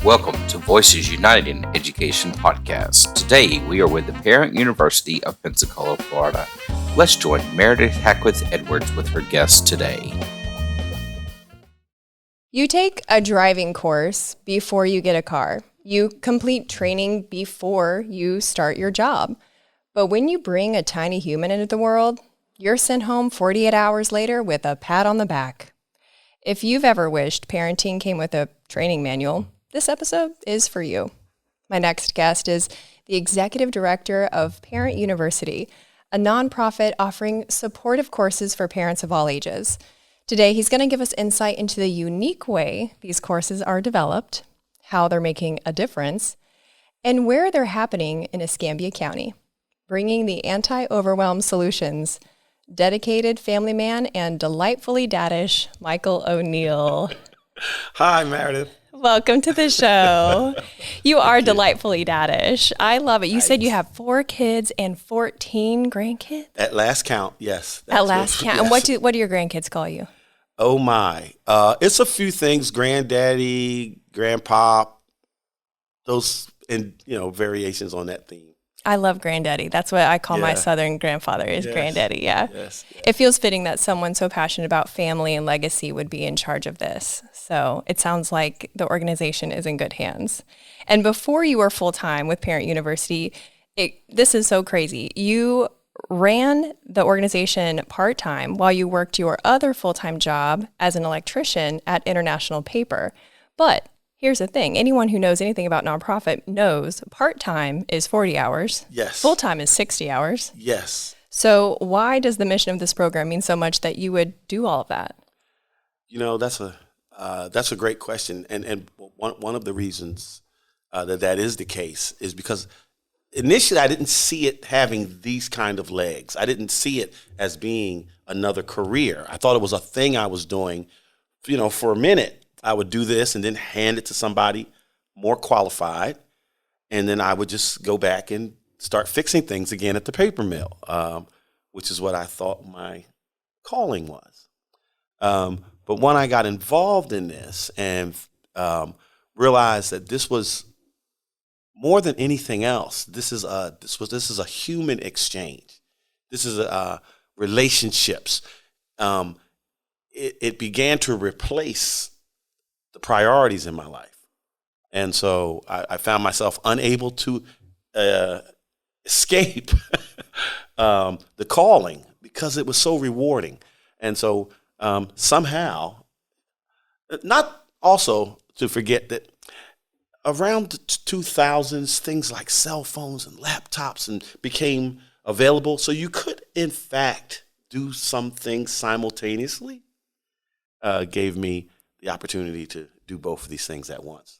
Welcome to Voices United in Education podcast. Today we are with the Parent University of Pensacola, Florida. Let's join Meredith Hackworth Edwards with her guest today. You take a driving course before you get a car. You complete training before you start your job. But when you bring a tiny human into the world, you're sent home 48 hours later with a pat on the back. If you've ever wished parenting came with a training manual, this episode is for you. My next guest is the Executive Director of Parent University, a nonprofit offering supportive courses for parents of all ages. Today, he's going to give us insight into the unique way these courses are developed, how they're making a difference, and where they're happening in Escambia County, bringing the anti-overwhelm solutions. Dedicated family man and delightfully daddish Michael O'Neill. Hi, Meredith. Welcome to the show. You are delightfully daddish. I love it. You said you have 4 kids and 14 grandkids? At last count, yes. At last count. Yes. And what do your grandkids call you? Oh, my. It's a few things, granddaddy, grandpop, those, and, variations on that theme. I love granddaddy. That's what I call my Southern grandfather is granddaddy, yeah. Yes. It feels fitting that someone so passionate about family and legacy would be in charge of this. So it sounds like the organization is in good hands. And before you were full-time with Parent University, this is so crazy. You ran the organization part-time while you worked your other full-time job as an electrician at International Paper. But here's the thing. Anyone who knows anything about nonprofit knows part-time is 40 hours. Yes. Full-time is 60 hours. Yes. So why does the mission of this program mean so much that you would do all of that? That's a great question. And one of the reasons that is the case is because initially I didn't see it having these kind of legs. I didn't see it as being another career. I thought it was a thing I was doing, for a minute. I would do this and then hand it to somebody more qualified, and then I would just go back and start fixing things again at the paper mill, which is what I thought my calling was. But when I got involved in this and realized that this was more than anything else, this is a human exchange. This is relationships. It began to replace the priorities in my life. And so I found myself unable to escape the calling because it was so rewarding. And so somehow, not also to forget that around the 2000s, things like cell phones and laptops became available. So you could, in fact, do some things simultaneously. Gave me the opportunity to do both of these things at once.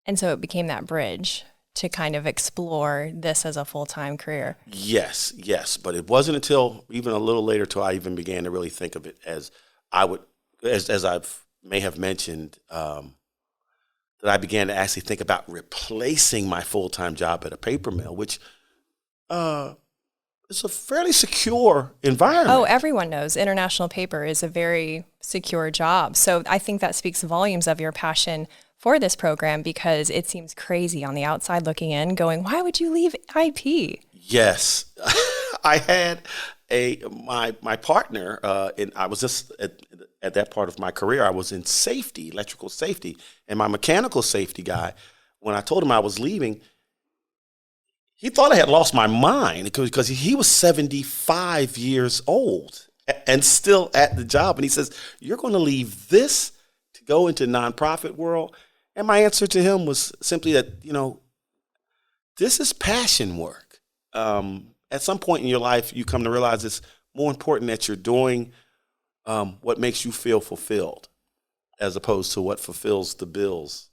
And so it became that bridge to kind of explore this as a full-time career. Yes. But it wasn't until even a little later till I even began to really think of it as I may have mentioned, that I began to actually think about replacing my full-time job at a paper mill, which it's a fairly secure environment. Oh, everyone knows International Paper is a very secure job. So I think that speaks volumes of your passion for this program because it seems crazy on the outside looking in going, why would you leave IP? Yes. I had my partner, and I was just at that part of my career, I was in safety, electrical safety, and my mechanical safety guy, when I told him I was leaving, he thought I had lost my mind because he was 75 years old and still at the job. And he says, you're going to leave this to go into nonprofit world? And my answer to him was simply that, this is passion work. At some point in your life, you come to realize it's more important that you're doing what makes you feel fulfilled as opposed to what fulfills the bills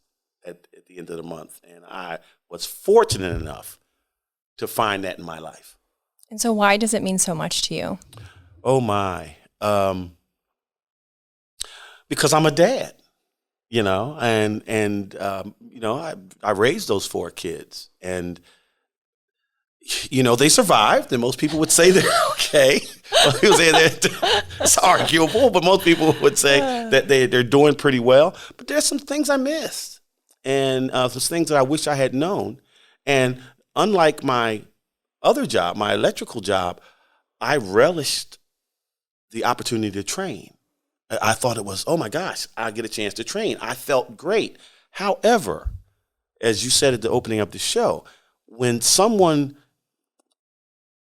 at the end of the month. And I was fortunate enough to find that in my life. And so why does it mean so much to you? Oh, my. Because I'm a dad, I raised those 4 kids. And, they survived, and most people would say they're okay. People say that it's arguable, but most people would say that they're doing pretty well. But there's some things I missed. and there's things that I wish I had known. And unlike my other job, my electrical job, I relished the opportunity to train. I thought it was, oh my gosh, I get a chance to train. I felt great. However, as you said at the opening of the show, when someone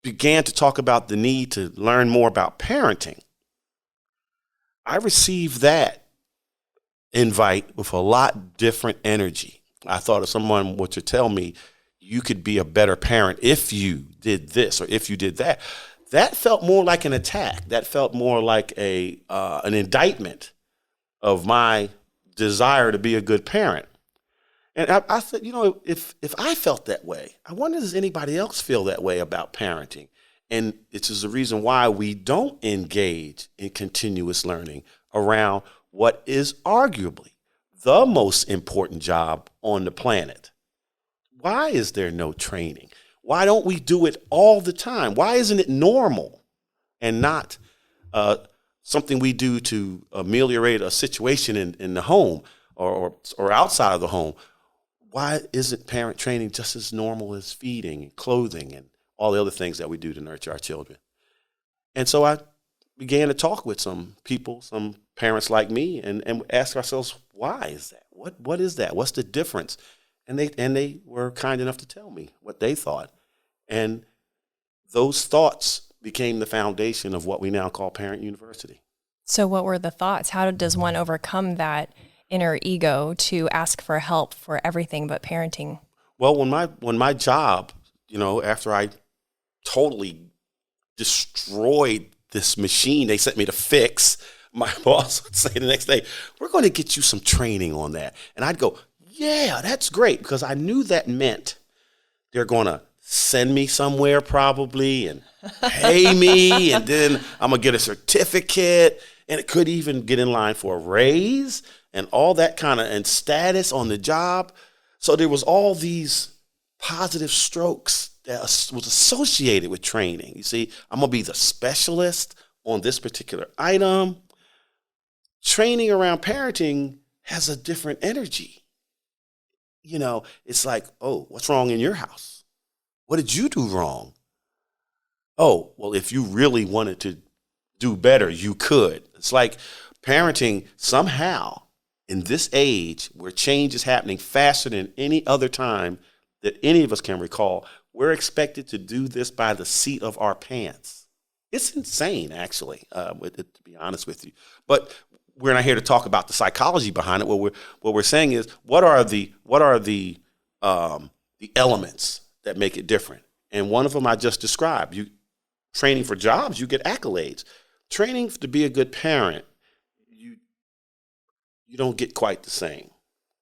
began to talk about the need to learn more about parenting, I received that invite with a lot different energy. I thought if someone were to tell me you could be a better parent if you did this or if you did that, that felt more like an attack. That felt more like an indictment of my desire to be a good parent. And I said, if I felt that way, I wonder does anybody else feel that way about parenting? And it's just the reason why we don't engage in continuous learning around what is arguably the most important job on the planet. Why is there no training? Why don't we do it all the time? Why isn't it normal and not something we do to ameliorate a situation in the home or outside of the home? Why isn't parent training just as normal as feeding and clothing and all the other things that we do to nurture our children? And so I began to talk with some people, some parents like me, and ask ourselves, why is that? What is that? What's the difference? And they were kind enough to tell me what they thought. And those thoughts became the foundation of what we now call Parent University. So what were the thoughts? How does one overcome that inner ego to ask for help for everything but parenting? Well, when my job, after I totally destroyed this machine they sent me to fix, my boss would say the next day, we're going to get you some training on that. And I'd go, yeah, that's great, because I knew that meant they're going to send me somewhere probably and pay me, and then I'm going to get a certificate, and it could even get in line for a raise and all that kind of, and status on the job. So there was all these positive strokes that was associated with training. You see, I'm going to be the specialist on this particular item. Training around parenting has a different energy. It's like, oh, what's wrong in your house? What did you do wrong? Oh, well, if you really wanted to do better, you could. It's like parenting somehow in this age where change is happening faster than any other time that any of us can recall, we're expected to do this by the seat of our pants. It's insane, actually, to be honest with you. But we're not here to talk about the psychology behind it. What we're saying is, what are the elements that make it different? And one of them I just described. You training for jobs, you get accolades. Training to be a good parent, you don't get quite the same.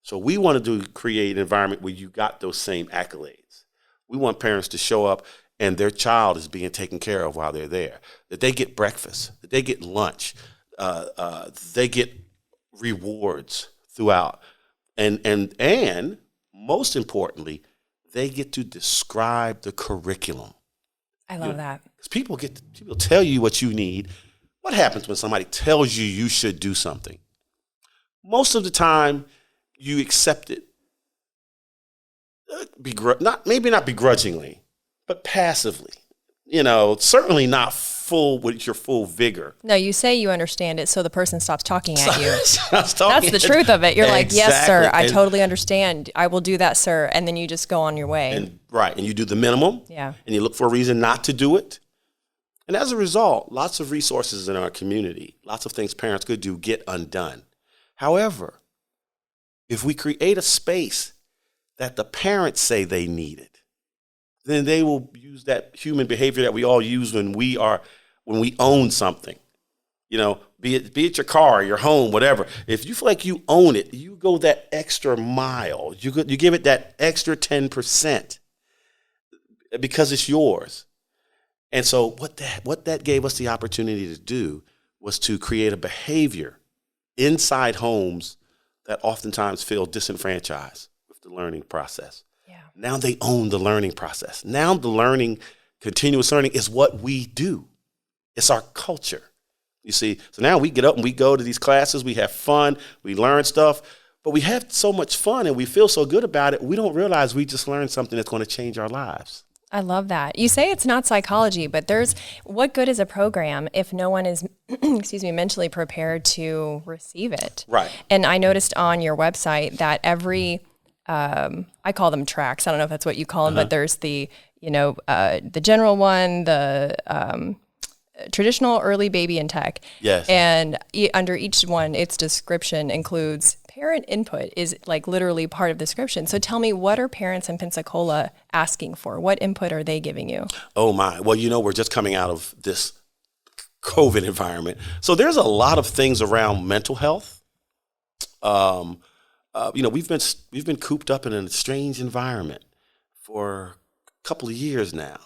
So we want to create an environment where you got those same accolades. We want parents to show up and their child is being taken care of while they're there. That they get breakfast, that they get lunch. They get rewards throughout, and most importantly, they get to describe the curriculum. I love that, because people tell you what you need. What happens when somebody tells you should do something? Most of the time, you accept it. Maybe not begrudgingly, but passively. Certainly not with your full vigor. No, you say you understand it, so the person stops talking at you. That's the truth of it. You're exactly. like, yes, sir, I totally understand. I will do that, sir. And then you just go on your way. And you do the minimum. Yeah. And you look for a reason not to do it. And as a result, lots of resources in our community, lots of things parents could do get undone. However, if we create a space that the parents say they need it, then they will use that human behavior that we all use when we own something. Be it your car, your home, whatever. If you feel like you own it, you go that extra mile. You give it that extra 10% because it's yours. And so what that gave us the opportunity to do was to create a behavior inside homes that oftentimes feel disenfranchised with the learning process. Yeah. Now they own the learning process. Now the continuous learning is what we do. It's our culture. You see, so now we get up and we go to these classes, we have fun, we learn stuff, but we have so much fun and we feel so good about it, we don't realize we just learned something that's going to change our lives. I love that. You say it's not psychology, but what good is a program if no one is, mentally prepared to receive it? Right. And I noticed on your website that every, I call them tracks. I don't know if that's what you call them, but there's the general one, the traditional, early, baby, and tech. Yes. And under each one, its description includes parent input is like literally part of the description. So tell me, what are parents in Pensacola asking for? What input are they giving you? Oh my. Well, we're just coming out of this COVID environment. So there's a lot of things around mental health. We've been cooped up in a strange environment for a couple of years now.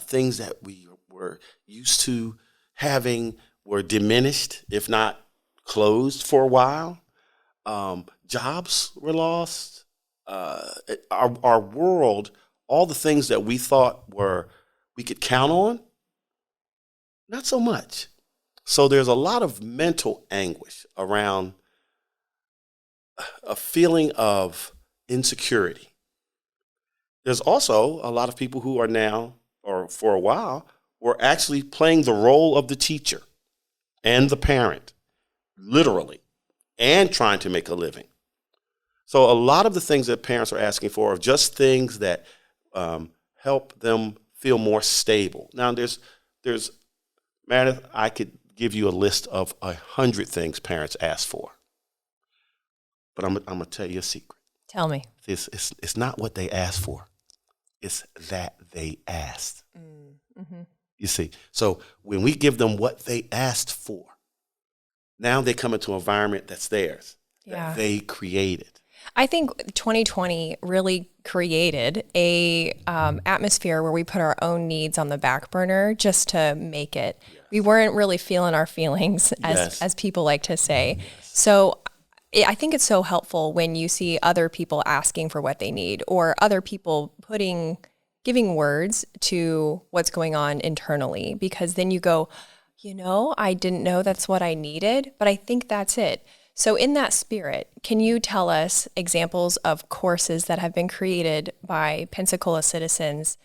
Things that we were used to having were diminished, if not closed for a while. Jobs were lost. Our world, all the things that we thought we could count on, not so much. So there's a lot of mental anguish around a feeling of insecurity. There's also a lot of people who are now, or for a while, were actually playing the role of the teacher and the parent, literally, and trying to make a living. So a lot of the things that parents are asking for are just things that help them feel more stable. Now, there's Meredith, I could give you a list of 100 things parents ask for, but I'm going to tell you a secret. Tell me. It's not what they asked for. It's that they asked. Mm-hmm. You see, so when we give them what they asked for, now they come into an environment that's theirs, that they created. I think 2020 really created a atmosphere where we put our own needs on the back burner just to make it. Yes. We weren't really feeling our feelings, as people like to say. Yes. So I think it's so helpful when you see other people asking for what they need, or other people giving words to what's going on internally, because then you go, I didn't know that's what I needed, but I think that's it. So in that spirit, can you tell us examples of courses that have been created by Pensacola citizens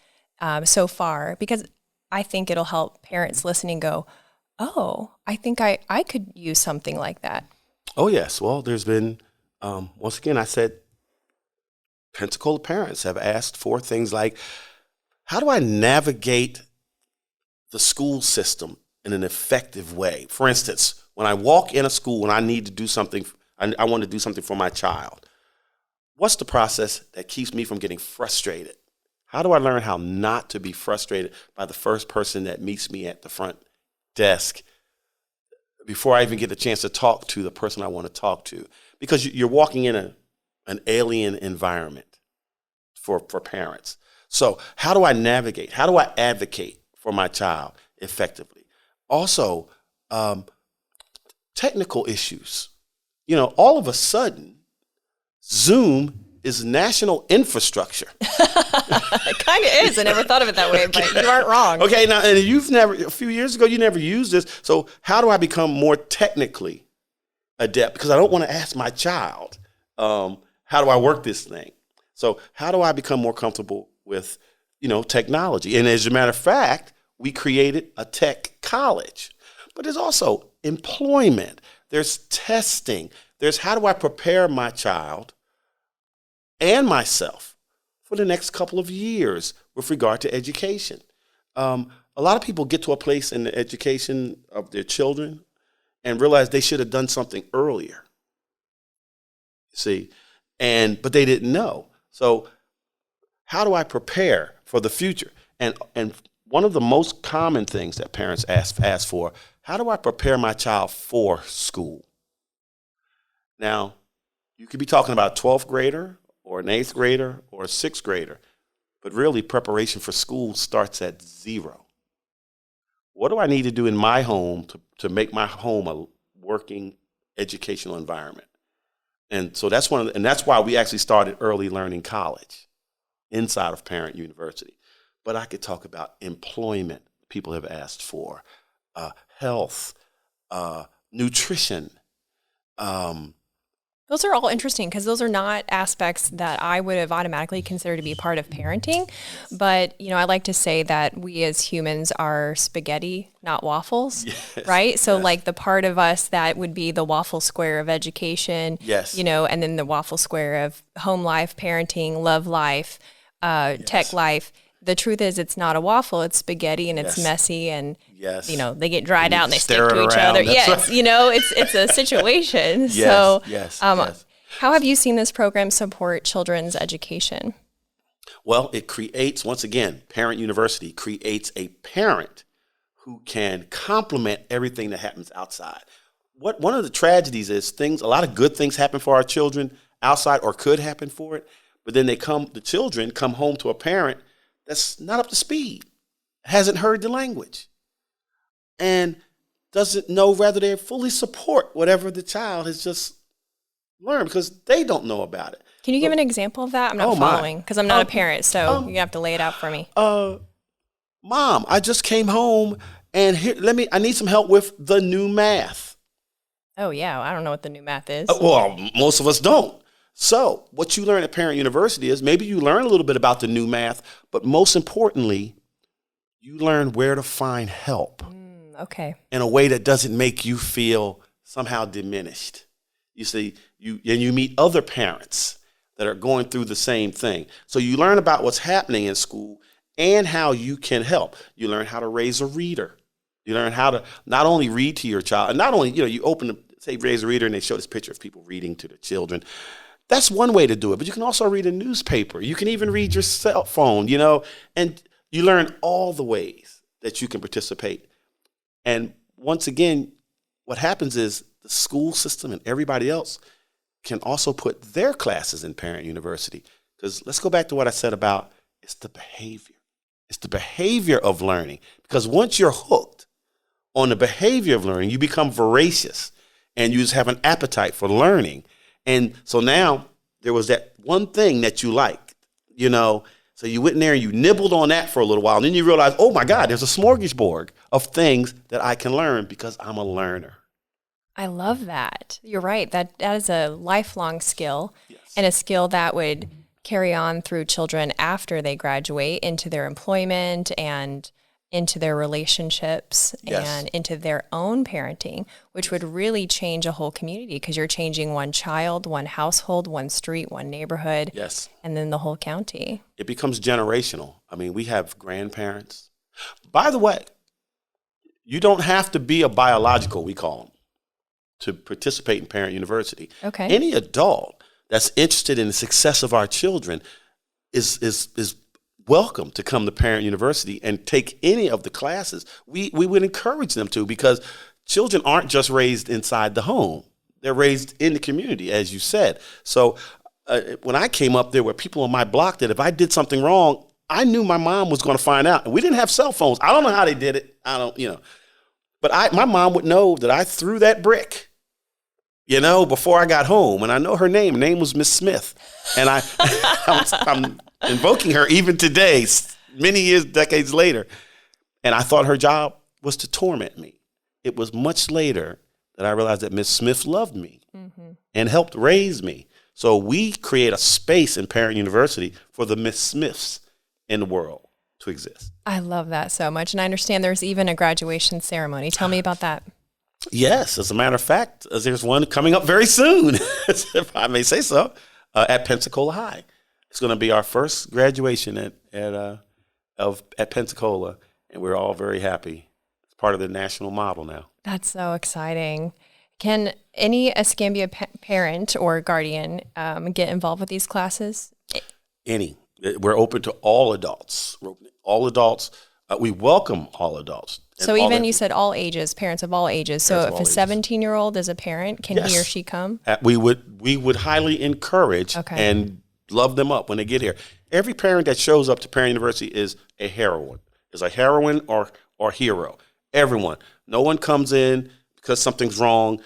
so far? Because I think it'll help parents listening go, oh, I think I could use something like that. Oh, yes. Well, there's been, once again, I said Pensacola parents have asked for things like, how do I navigate the school system in an effective way? For instance, when I walk in a school and I need to do something, I want to do something for my child, what's the process that keeps me from getting frustrated? How do I learn how not to be frustrated by the first person that meets me at the front desk before I even get a chance to talk to the person I want to talk to? Because you're walking in an alien environment for parents. So how do I navigate? How do I advocate for my child effectively? Also, technical issues. All of a sudden, Zoom is national infrastructure. It kind of is. I never thought of it that way, but you aren't wrong. Okay, now, and a few years ago, you never used this. So how do I become more technically adept? Because I don't want to ask my child, how do I work this thing? So how do I become more comfortable with, technology? And as a matter of fact, we created a tech college. But there's also employment. There's testing. There's how do I prepare my child and myself for the next couple of years with regard to education. A lot of people get to a place in the education of their children and realize they should have done something earlier. See, but they didn't know. So how do I prepare for the future? And one of the most common things that parents ask for, how do I prepare my child for school? Now, you could be talking about a 12th grader or an 8th grader or a 6th grader, but really preparation for school starts at 0. What do I need to do in my home to make my home a working educational environment? And so that's why we actually started Early Learning College inside of Parent University. But I could talk about employment people have asked for, health, nutrition, Those are all interesting because those are not aspects that I would have automatically considered to be part of parenting. But, I like to say that we as humans are spaghetti, not waffles, right? So like the part of us that would be the waffle square of education, and then the waffle square of home life, parenting, love life, tech life. The truth is it's not a waffle, it's spaghetti and it's messy and, they get dried out and they stick to each other. Yes, it's a situation. How have you seen this program support children's education? Well, it creates, once again, Parent University creates a parent who can complement everything that happens outside. One of the tragedies is a lot of good things happen for our children outside or could happen for it, but then the children come home to a parent that's not up to speed, hasn't heard the language, and doesn't know whether they fully support whatever the child has just learned because they don't know about it. Can you give an example of that? I'm not following because I'm not a parent, so you have to lay it out for me. Mom, I just came home and I need some help with the new math. Oh, yeah. I don't know what the new math is. Well, most of us don't. So what you learn at Parent University is maybe you learn a little bit about the new math, but most importantly, you learn where to find help. Okay. In a way that doesn't make you feel somehow diminished. You see, you meet other parents that are going through the same thing. So you learn about what's happening in school and how you can help. You learn how to raise a reader. You learn how to not only read to your child, and not only, you raise a reader and they show this picture of people reading to their children. That's one way to do it, but you can also read a newspaper. You can even read your cell phone, and you learn all the ways that you can participate. And once again, what happens is the school system and everybody else can also put their classes in Parent University. Because let's go back to what I said about it's the behavior. It's the behavior of learning. Because once you're hooked on the behavior of learning, you become voracious and you just have an appetite for learning. And so now there was that one thing that you liked, so you went in there and you nibbled on that for a little while. And then you realize, oh my God, there's a smorgasbord of things that I can learn because I'm a learner. I love that. You're right. That is a lifelong skill and a skill that would carry on through children after they graduate into their employment and into their relationships and into their own parenting, which would really change a whole community because you're changing one child, one household, one street, one neighborhood, and then the whole county. It becomes generational. I mean, we have grandparents. By the way, you don't have to be a biological, we call them, to participate in Parent University. Okay. Any adult that's interested in the success of our children is welcome to come to Parent University and take any of the classes. We would encourage them to, because children aren't just raised inside the home. They're raised in the community, as you said. So when I came up, there were people on my block that if I did something wrong, I knew my mom was going to find out. And we didn't have cell phones. I don't know how they did it. But my mom would know that I threw that brick, before I got home. And I know her name. Her name was Miss Smith. And I'm invoking her even today, many years, decades later. And I thought her job was to torment me. It was much later that I realized that Miss Smith loved me and helped raise me. So we create a space in Parent University for the Miss Smiths in the world to exist. I love that so much. And I understand there's even a graduation ceremony. Tell me about that. Yes, as a matter of fact, there's one coming up very soon, if I may say so, at Pensacola High. It's going to be our first graduation at Pensacola, and we're all very happy. It's part of the national model now. That's so exciting. Can any Escambia parent or guardian get involved with these classes? Any. We're open to all adults. We welcome all adults. So even you said all ages, parents of all ages. So if a 17-year-old is a parent, can he or she come? We would highly encourage and love them up when they get here. Every parent that shows up to Parent University is a heroine, or hero. Everyone. No one comes in because something's wrong.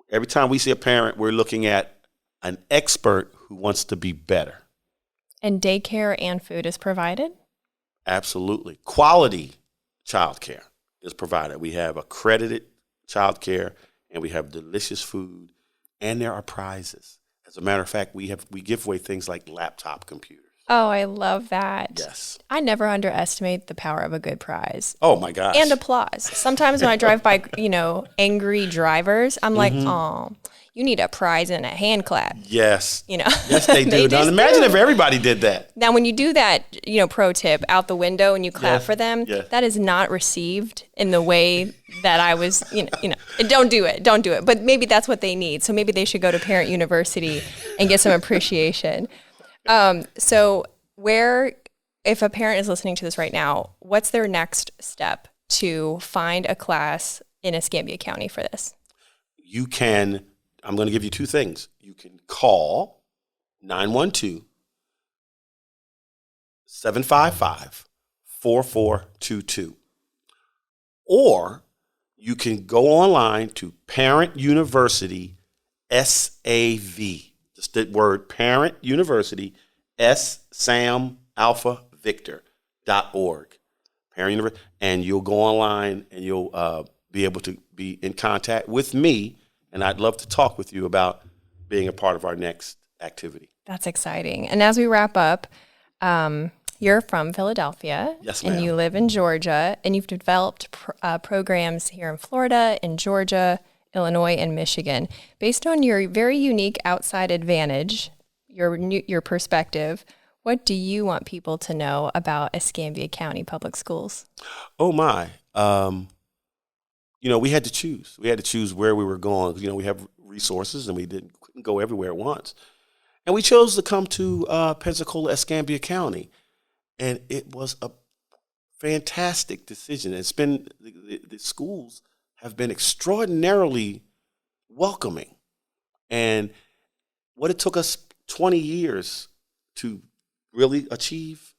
Every time we see a parent, we're looking at an expert who wants to be better. And daycare and food is provided? Absolutely. Quality childcare is provided. We have accredited childcare, and we have delicious food. and there are prizes. As a matter of fact, we give away things like laptop computers. Oh, I love that. Yes. I never underestimate the power of a good prize. Oh my gosh. And applause. Sometimes when I drive by, angry drivers, I'm like, Mm-hmm. oh, you need a prize and a hand clap. Yes. Yes, they do. Now, imagine if everybody did that. Now, when you do that, pro tip, out the window and you clap for them, that is not received in the way that I was, don't do it. Don't do it. But maybe that's what they need. So maybe they should go to Parent University and get some appreciation. So if a parent is listening to this right now, what's their next step to find a class in Escambia County for this? I'm going to give you two things. You can call 912-755-4422. Or you can go online to Parent University SAV. Just the word Parent University, Sam Alpha Victor.org. Parent University, and you'll go online and you'll be able to be in contact with me, and I'd love to talk with you about being a part of our next activity. That's exciting. And as we wrap up, you're from Philadelphia. Yes, ma'am. And you live in Georgia, and you've developed programs here in Florida, in Georgia, Illinois, and Michigan. Based on your very unique outside advantage, your perspective, what do you want people to know about Escambia County Public Schools? Oh, my. We had to choose. We had to choose where we were going. We have resources, and we couldn't go everywhere at once. And we chose to come to Pensacola, Escambia County. And it was a fantastic decision. It's been, the schools have been extraordinarily welcoming. And what it took us 20 years to really achieve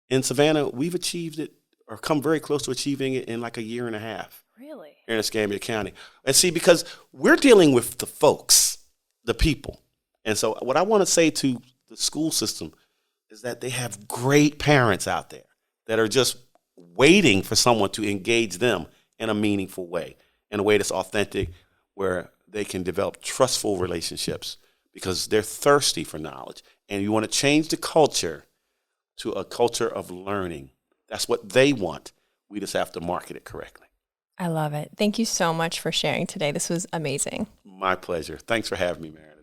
in Savannah, we've achieved it or come very close to achieving it in like a year and a half. Really? Here in Escambia County. And see, because we're dealing with the folks, the people. And so what I want to say to the school system is that they have great parents out there that are just waiting for someone to engage them in a meaningful way, in a way that's authentic, where they can develop trustful relationships because they're thirsty for knowledge. And you want to change the culture to a culture of learning. That's what they want. We just have to market it correctly. I love it. Thank you so much for sharing today. This was amazing. My pleasure. Thanks for having me, Meredith.